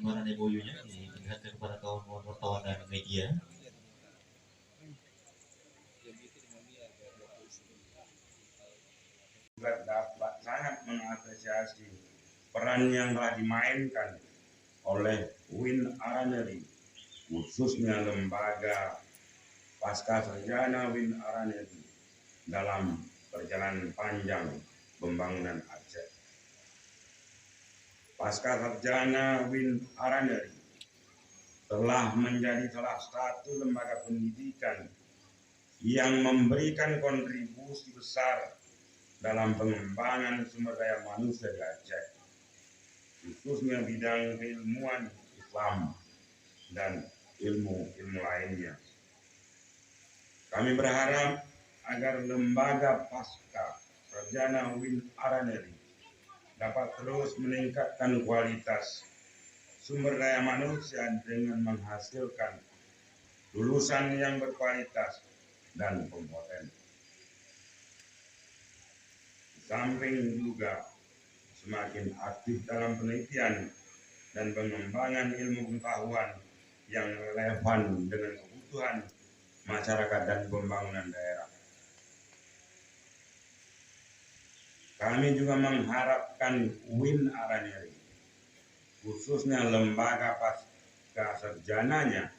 lembaran MOU-nya diperlihatkan kepada kawan-kawan wartawan dan media. Juga dapat sangat mengapresiasi peran yang telah dimainkan oleh Win Araneri, khususnya lembaga Pasca Sarjana Win Araneri dalam perjalanan panjang pembangunan Aceh. Pasca Sarjana Win Araneri telah menjadi salah satu lembaga pendidikan yang memberikan kontribusi besar dalam pengembangan sumber daya manusia di Aceh, khususnya bidang keilmuan Islam dan ilmu-ilmu lainnya. Kami berharap agar lembaga Pasca Sarjana Win Araneri dapat terus meningkatkan kualitas sumber daya manusia dengan menghasilkan lulusan yang berkualitas dan kompeten. Samping juga semakin aktif dalam penelitian dan pengembangan ilmu pengetahuan yang relevan dengan kebutuhan masyarakat dan pembangunan daerah. Kami juga mengharapkan Win Araneri, khususnya lembaga pasca sarjananya,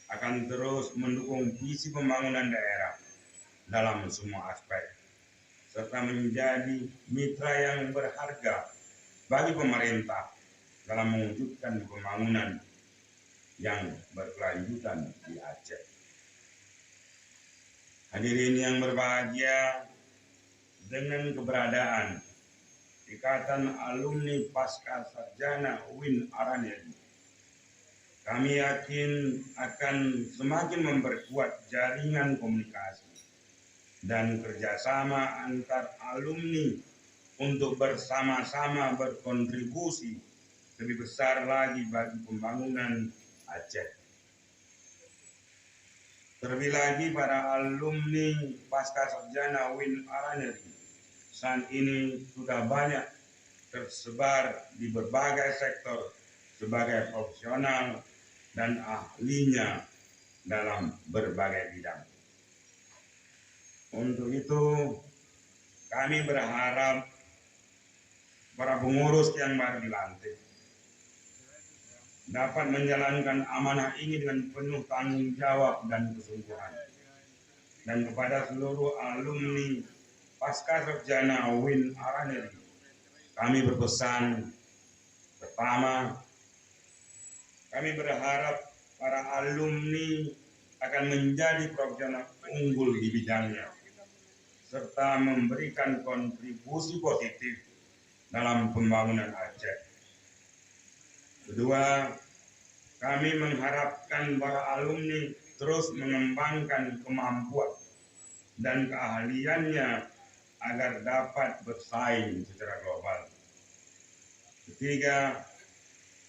akan terus mendukung visi pembangunan daerah dalam semua aspek, serta menjadi mitra yang berharga bagi pemerintah dalam mewujudkan pembangunan yang berkelanjutan di Aceh. Hadirin yang berbahagia, dengan keberadaan Ikatan Alumni Pasca Sarjana Win Araneri, kami yakin akan semakin memperkuat jaringan komunikasi dan kerjasama antar alumni untuk bersama-sama berkontribusi lebih besar lagi bagi pembangunan Aceh. Terlebih lagi para alumni Pasca Sarjana Win Araneri saat ini sudah banyak tersebar di berbagai sektor sebagai profesional dan ahlinya dalam berbagai bidang. Untuk itu, kami berharap para pengurus yang baru dilantik dapat menjalankan amanah ini dengan penuh tanggung jawab dan kesungguhan. Dan kepada seluruh alumni Pasca Sarjana Win Araneri, kami berpesan, pertama, kami berharap para alumni akan menjadi profesional unggul di bidangnya, serta memberikan kontribusi positif dalam pembangunan Aceh. Kedua, kami mengharapkan para alumni terus mengembangkan kemampuan dan keahliannya agar dapat bersaing secara global. Ketiga,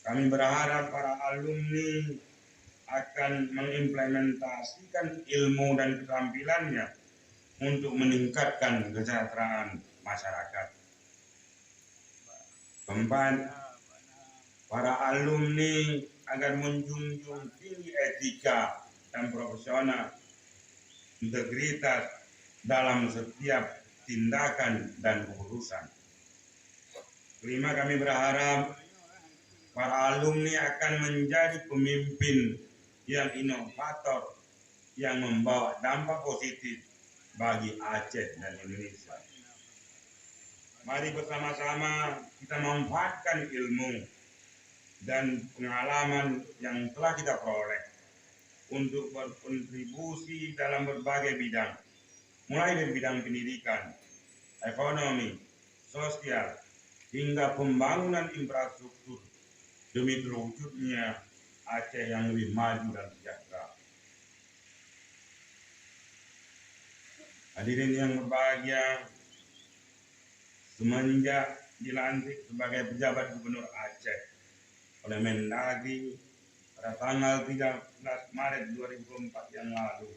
kami berharap para alumni akan mengimplementasikan ilmu dan keterampilannya untuk meningkatkan kesejahteraan masyarakat. Keempat, para alumni agar menjunjung tinggi etika dan profesional, integritas dalam setiap tindakan dan keputusan. Kelima, kami berharap para alumni akan menjadi pemimpin yang inovator yang membawa dampak positif bagi Aceh dan Indonesia. Mari bersama-sama kita memanfaatkan ilmu dan pengalaman yang telah kita peroleh untuk berkontribusi dalam berbagai bidang, mulai dari bidang pendidikan, ekonomi, sosial, hingga pembangunan infrastruktur demi terwujudnya Aceh yang lebih maju dan sejahtera. Hadirin yang berbahagia, semenjak dilantik sebagai pejabat Gubernur Aceh oleh Mendagri pada tanggal 13 Maret 2004 yang lalu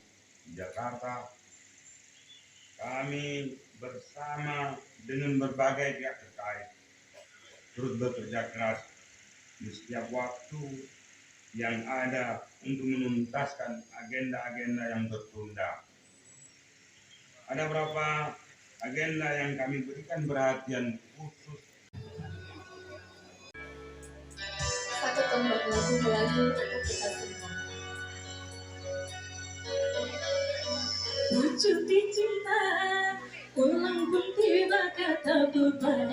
di Jakarta, kami bersama dengan berbagai pihak terkait terus bekerja keras di setiap waktu yang ada untuk menuntaskan agenda-agenda yang tertunda. Ada beberapa agenda yang kami berikan perhatian khusus. Satu tembok lagu Melayu untuk kita semua. Wujud cinta, ulang pun tiba kata beban.